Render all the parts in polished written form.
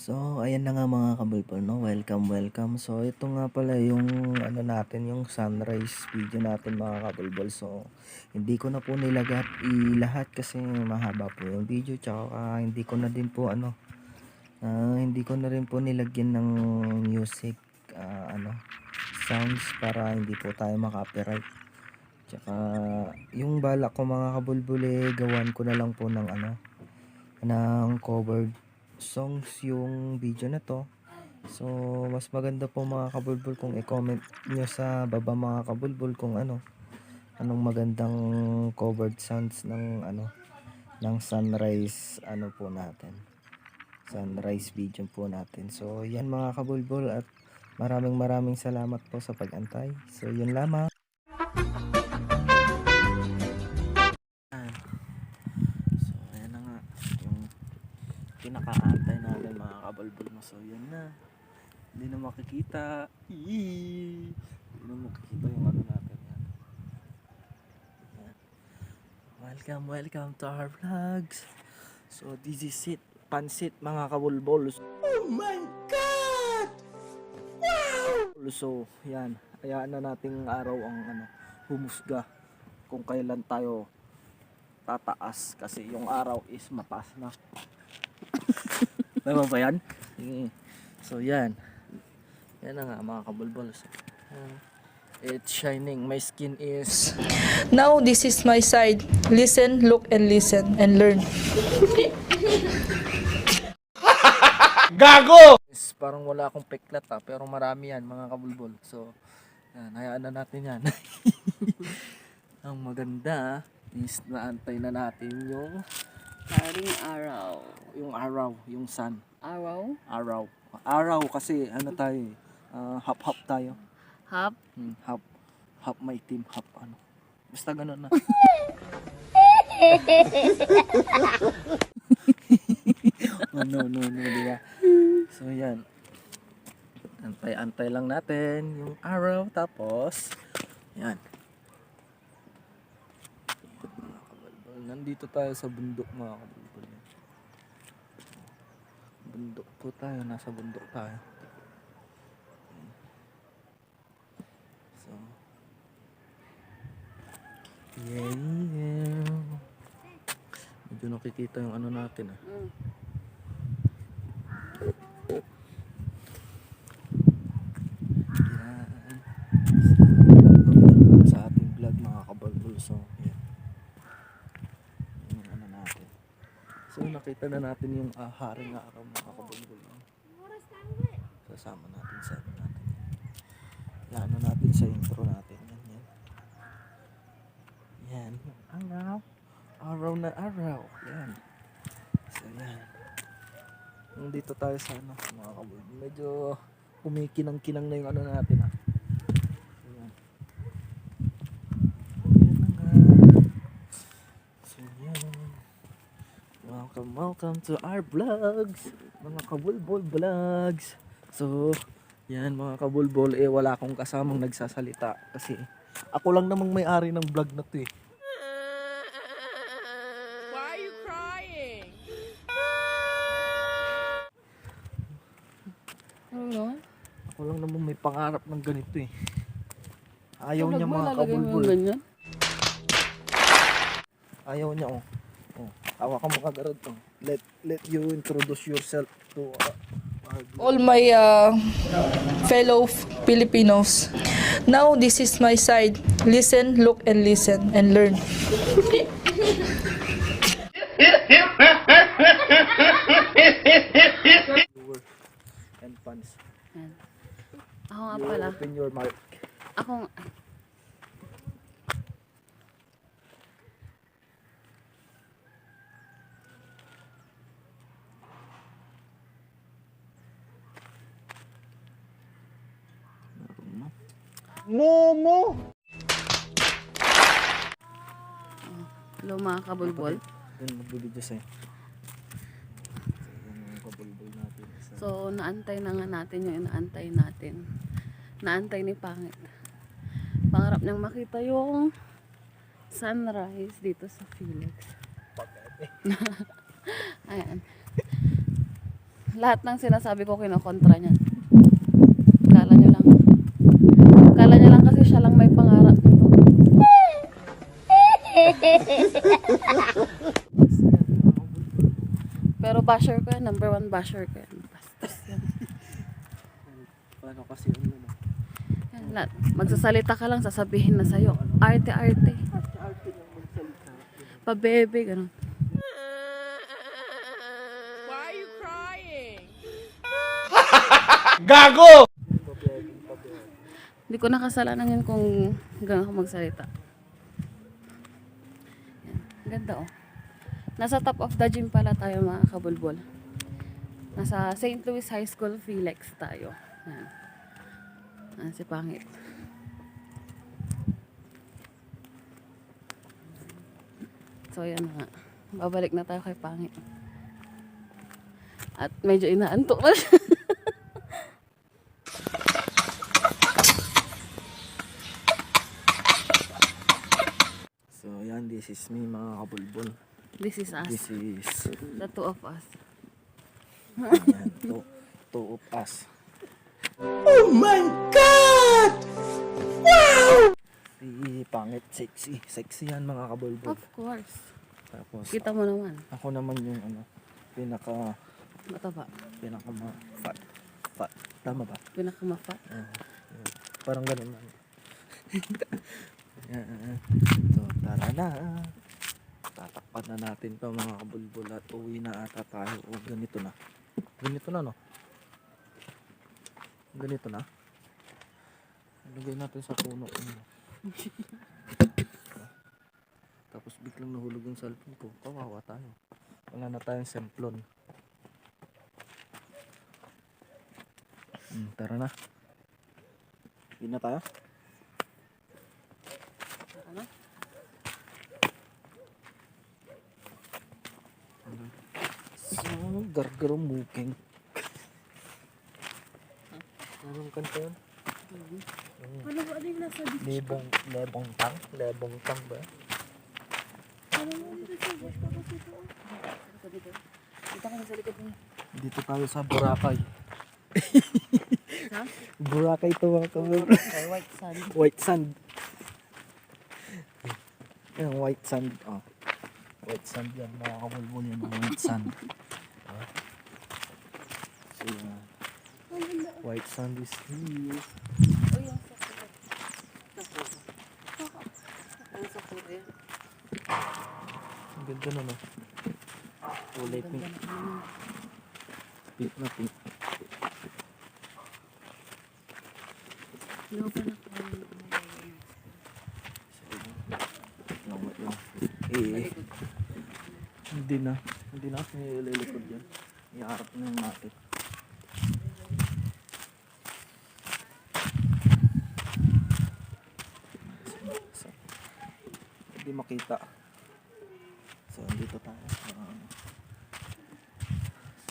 So, ayan na nga mga kabulbol, no? Welcome. So, ito nga pala yung ano natin, yung sunrise video natin mga kabulbol. So, hindi ko na po nilagat lahat kasi mahaba po yung video. Tsaka hindi ko na din po hindi ko na rin po nilagyan ng music, sounds para hindi po tayo makapiright. Tsaka yung balak ko mga kabulbol gawan ko na lang po ng covered songs yung video na to. So mas maganda po mga kabulbul kung i-comment nyo sa baba mga kabulbul kung anong magandang covered sounds ng sunrise po natin, sunrise video po natin. So yan mga kabulbul, at maraming salamat po sa pag-antay. So yun lamang. So ayan na nga yung pinakaantay natin mga kabulbul mo. So yun na, hindi na makikita. Hindi na makikita yung ano natin yan. Welcome to our vlogs. So this is it, pansit mga kabulbol. Oh my god, wow! So yan, hayaan na nating araw ang humusga kung kailan tayo tataas, kasi yung araw is mataas na. Tama ba yan? So yan na nga mga kabulbol. So, it's shining, my skin is... Now this is my side. Listen, look, and listen, and learn. Gago! Parang wala akong peklat pero marami yan mga kabulbol. So, yan, hayaan na natin yan. Ang maganda is naantay na natin yung Haring araw. yung sun. Araw? Araw kasi tayo half tayo. Hap? Half my team, half basta ganun na. No, diba? So yan, antay lang natin yung araw, tapos yan, nandito tayo sa bundok mga kabulbol. Bundok po tayo, nasa bundok tayo. So yeah. Medyo nakikita yung natin Yan sa ating vlog mga kabulbol. So yan yung natin. So nakita na natin yung haring araw mga kabulbol. Sasama natin sa natin. Lano natin sa intro natin. Yan. Araw na araw. Yan. So yan. Nandito tayo sa mga kabulbol. Medyo kumikinang-kinang na yung natin So yan. Yan na nga. So yan. Welcome to our vlogs. Mga kabulbol vlogs. So yan mga kabulbol, wala akong kasamang nagsasalita kasi ako lang namang may-ari ng vlog na to Why are you crying? Ano? Ako lang namang may pangarap ng ganito Ayaw niya mga kabulbol. Ayaw niya hawakan mo kagad Let you introduce yourself to All my fellow Filipinos. Now this is my side. Listen, look, and listen, and learn. viewer and fans. Yan. Ako nga pala. Open your mic. Ako nga. Momo! Hello mga kabulbol. Yun, magbibideo sa'yo. So, yung kabulbol natin. So, naantay na nga natin yung inaantay natin. Naantay ni Pangit. Pangarap niyang makita yung sunrise dito sa Felix. Ayan. Lahat ng sinasabi ko kinokontra niya. Kala niyo lang. Kala niya lang kasi siya lang may pangarap nito. Pero basher ko yan. Number 1 basher ko yan. Bastos yan. Paano kasi yun? Yan, magsasalita ka lang, sasabihin na sa'yo. Arte-arte. Pabebe, ganun. Gago! Hindi ko nakasalanan yun kung gano'n ako magsalita. Yan. Ganda oh. Nasa top of the gym pala tayo mga kabulbol. Nasa St. Louis High School Felix tayo. Yan. Yan si Pangit. So yan na nga. Babalik na tayo kay Pangit. At medyo inaantok na siya. So yan, this is me mga kabulbol. This is us. This is The two of us. ayan, two of us. Oh my God! Si Pangit, sexy. Sexy yan mga kabulbol. Of course. Tapos Kita mo naman. ako naman yung ano, pinaka Mataba. fat. Fat. Tama ba? Pinakamafat. Parang ganun man. Yan. So tara na. Tatakpan na natin to mga kabulbol at uwi na ata tayo. O ganito na. Ganito na no? Ganito na? Lagay natin sa puno. Tapos biglang nahulog yung cellphone ko. Kawawa tayo. Wala na tayong semplon. Tara na. Hindi na tayo? Ano? So, gargarong muking. Anong kanta yun? Ano ba din nasa beach? Lebong tang ba? Ano mo dito sa beach pa kasi ito? Dito. Dito kami sa likod niya. Dito tayo sa Boracay. Ha? Boracay to mga kabul. Kay White Sand. White sand. Yan, white sand. Oh. White sand yan. Mga kabulbul yan. White sand. So, white sand is here. Oh, yung sa Korea. Ang ganda na no. Kulay pink. Pink na pink. Ano ba na Wait lang. Hindi na. Hindi na ako nililikod yan. Iarap na yung natin. So, hindi makita. So, dito tayo sa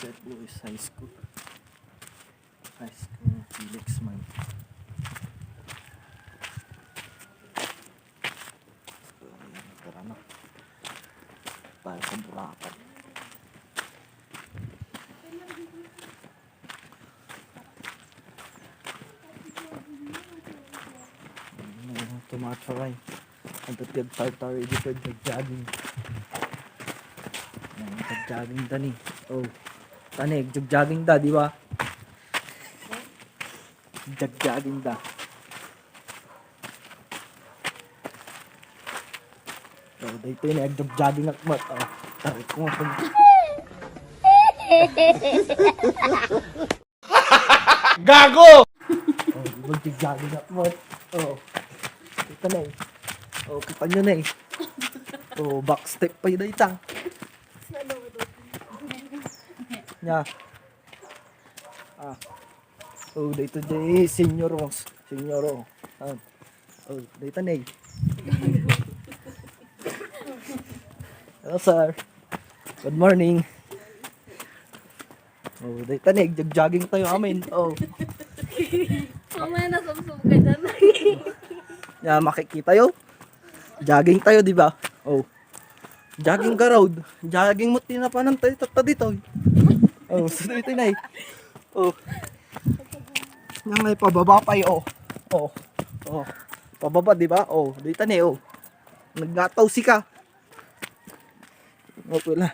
St. Louis High School. High School Felix Mine. So, ayan, tara na. Tayo sa Boracay. Tumatry. Ang tatiyag tartar dito jogging. Jogging tani. Oh. Tani, jogging da, di ba? Jogging da. Oh, dito yun, jogging akmat. Oh, tarik ko nga. Gago! Oh, mag-jogging akmat. Oh. Kita na eh. Oh, kita nyo na eh. Oh, back step pa yun ay tang. Nya. Ah. Oh, dito day senior mo. Senior oh. Oh, dito na eh. Hello sir. Good morning. Oh, dito na eh. Jogging tayo amin. Oh. Mamaya na sumsum ka dyan. Ya, makikita yo. Jogging tayo, di ba? Oh. Jogging ka road. Jogging mo tinapanan tayo dito. Oh, sunod ito na Oh. Yang ay pababa pa oh. Oh. Oh. Pababa, di ba? Oh, dito na oh. Naggataw si ka. Okay lang.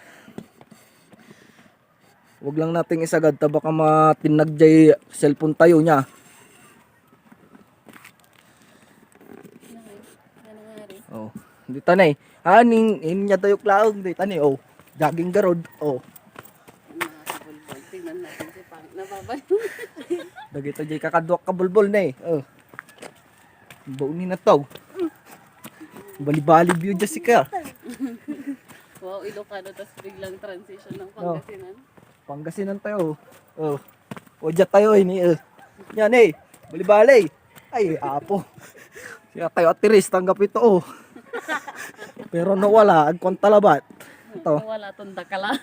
Huwag lang nating isagad ta baka matinagjay cellphone tayo niya. Oh, dito na Haning inya tayo klaog dito na oh. Jogging garod oh. Mga kabulbol, tingnan natin si Pang. Nababalo. Dagito jay kakadwak kabulbol na Oh. Baunin na to. Bali-bali view dyan si ka. Wow, Ilocano, tapos biglang transition ng Oh. Pangasinan. Pangasinan tayo. Oh. O dyan tayo ini. Yan bali-bali. Ay, apo. Siya tayo atiris, tanggap ito oh. Pero nawala, agkon talabat. Ito. Wala tunda ka lang.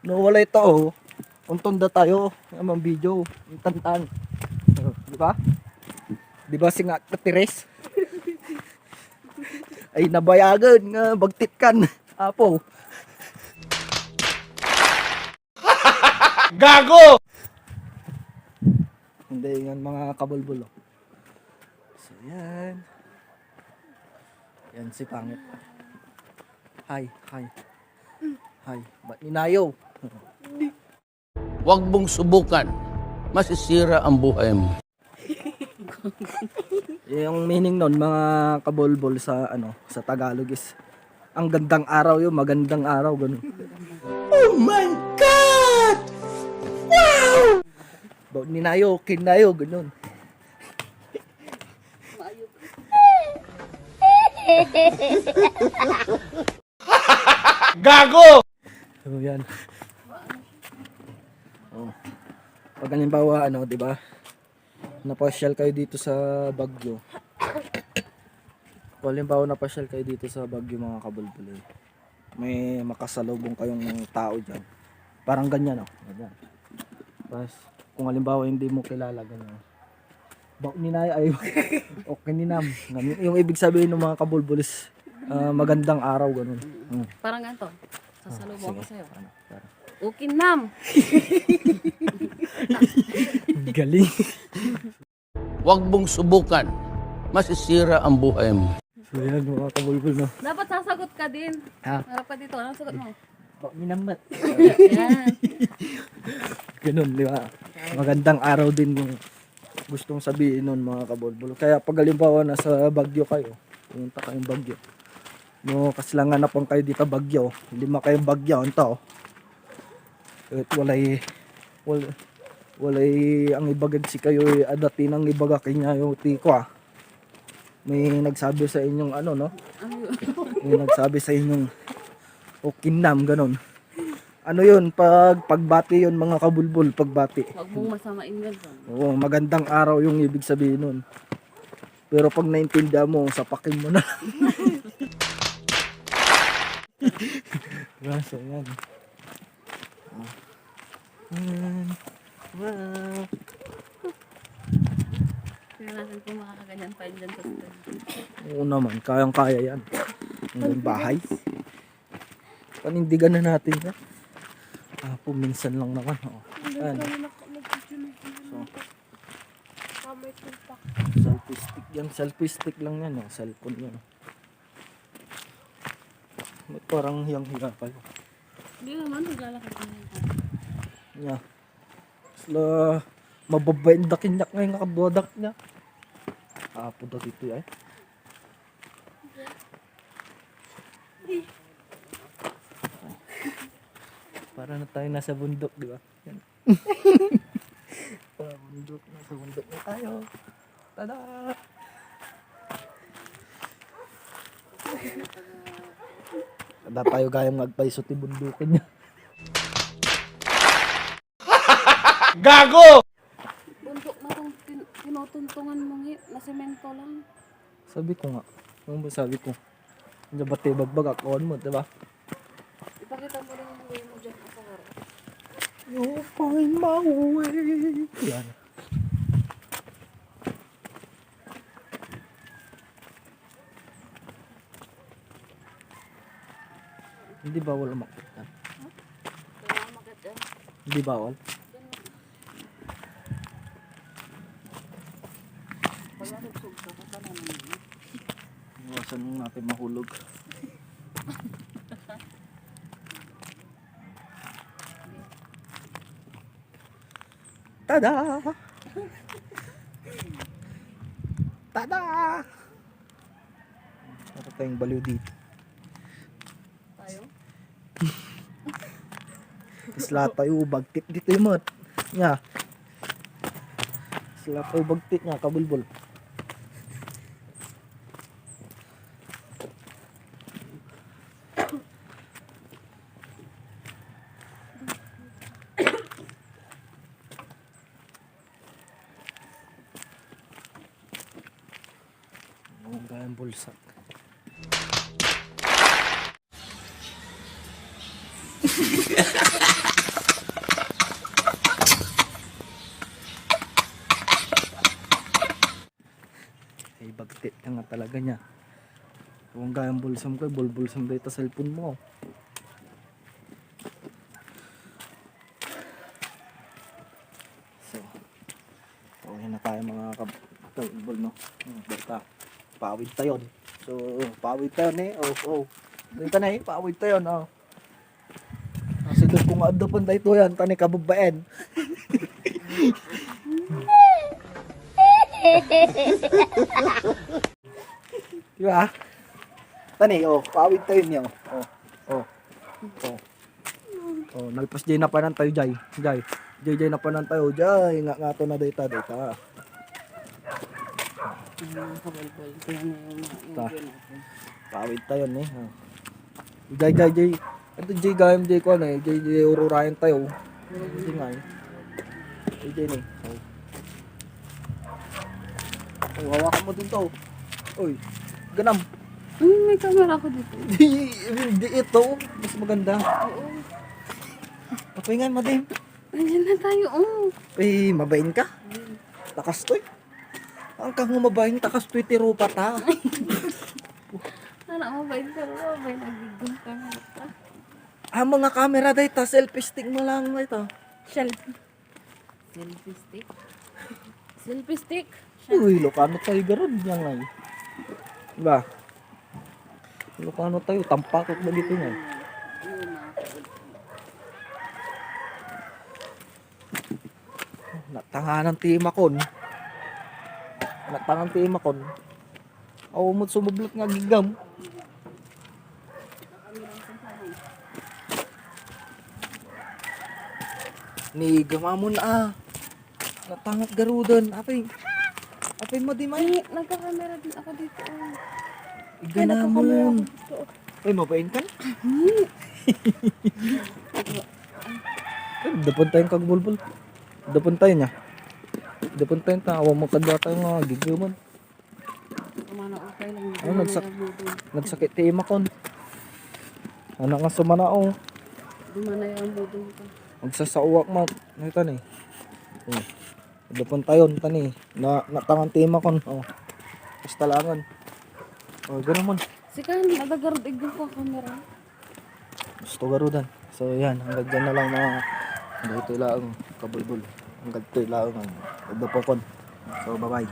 Nawala ito oh. Untunda tayo. Amang video. Tantan. Di ba? Di ba si nga atiris? Ay nabayagan nga bagtit kan. Apo. Gago! Hindi yan mga kabulbul. So yan. Yan si Pangit. Hi. Ba't ninayo? Huwag mong subukan. Masisira ang buhay mo. Yung meaning nun mga kabulbul sa sa Tagalog is ang gandang araw yun, magandang araw ganun. Oh my God! Wow! Ba't ninayo, kinayo ganun. Gago! So yan. Oh. Pag halimbawa di ba? Napasyal kayo dito sa Baguio. Kung halimbawa napasyal kayo dito sa Baguio mga kabulbul. May makasalubong kayong tao diyan. Parang ganyan Ganyan. Tapos kung halimbawa hindi mo kilala ganyan. Bak ninay ay okay ninam. Yung ibig sabihin ng mga kabulbul is magandang araw ganun. Parang ganito. Sasalubong ko Sige. sa'yo. Para. Ukinam! Galing. Huwag mong subukan. Masisira ang buhay mo. So yan mga kabulbul Dapat sasagot ka din. Ha? Harap ka dito. Anong sagot mo? Bak minamat. Yan. Ganun, di ba? Magandang araw din yung gustong sabihin nun mga kabulbul. Kaya pag halimbawa nasa Baguio kayo, pumunta kayong Baguio. No, kasi lang hanapan kayo dito Baguio. 5 kayong Baguio, ito. At walay ang ibagad si kayo adati ng ibaga kanya yung tiko May nagsabi sa inyong no? May nagsabi sa inyong okinam, ganun. Ano yun, pagbati yun mga kabulbul, pagbati. Huwag mong masamain yan. Oo, magandang araw yung ibig sabihin nun. Pero pag naintindihan mo, sapakin mo na. So, yan. Wow. Tingnan natin kung makakaganyan pa yun dyan sa school. Oo naman, kayang-kaya yan. Hanggang bahay. Panindigan na natin yan. Minsan lang naman. Ayan. So, selfie stick yan. Selfie stick lang yan. Cellphone yan. Parang hiyang-hiya kayo. Hindi naman, naglalakad ka na. Yeah. Sila mababain dakin yak ngayon nakabodak niya. Apo daw dito ay. Para na tayo nasa bundok, di ba? Yan. Bundok, nasa bundok na tayo. Tada! Kada tayo gayang magpaiso ti bundukin niya. Gago! Bundok na itong tinutuntungan mong na semento lang. Sabi ko nga. Ano ba sabi ko? Hindi ba bagbag ako mo, di ba? Ipakita mo rin yung way mo dyan sa harap. You'll find my way. Yan. Hindi ba wala makita? Kaya magat dyan. Hindi bawal. Iwasan natin mahulog. Tada! Tada! Para tayong baliw dito. Tayo? Isla tayo bagtit dito yung mat. Nga. Isla tayo bagtit nga kabulbol. Ang gayang bulsak. Ay bagtit ka nga talaga niya. Kung gayang bulsam ko, bulbulsam dito sa cellphone mo. So, okay na tayo mga kabulbol, no? Basta, pawid tayo. So, pawid tayo eh. Oh. Dito na eh, pawid tayo, no? Kasi doon kung adapan tayo yan, tani kababaen. Diba? Tani, pawid tayo niyo. Nalpas jay na panan tayo, jay. Jay na panan tayo, jay. Nga to na data. Mga kabulbol. Tingnan niyo yung mga Ta. ingredient natin. Pawid tayo eh. Jay. Ito jay gayam jay ko na eh. Jay ururayan tayo. Hindi nga eh. Jay ni. Hawakan mo din to. Uy, ganam. May camera ako dito. Hindi ito. Mas maganda. Oo. Papahingan mo din. Nandiyan na tayo. Eh, mabain ka? Takas to eh. Ang kang mabain, takas to tiro pa ta. Anak mo ba yun? Pero ba yun? Nagiging camera ka. Mga camera dito, selfie stick mo lang ito. Selfie stick? Selfie stick? Uy, Lucano tayo garon yan nga eh. Diba? Lucano tayo, tampakot ba dito nga? Natanganan timakon. Natangan timakon. Aw mo sumublot nga gigam. Ni gamamon Natangat garudan. Apay mo di may. Nagka-camera din ako dito. Iganamon. Ay, mabain ka? Dapan tayong kagbulbul. Dapan tayo niya. Dapan tayong tawa mo kadwa tayo nga gigaman. Kumana okay lang. Ano, nagsakit ti imakon. Ano nga sumanao. Dumana yung budong ko. Magsasauwak mo. Ano ito ni? Dapan tayo tani. Natangan ti imakon. Basta langan. Ganun mo. Sikan, nadagarod igong ko camera. Gusto garudan. So yan, hanggang dyan na lang mga hanggang ito lang kabulbul. Hanggang ito lang ang pagdapokon. So bye bye.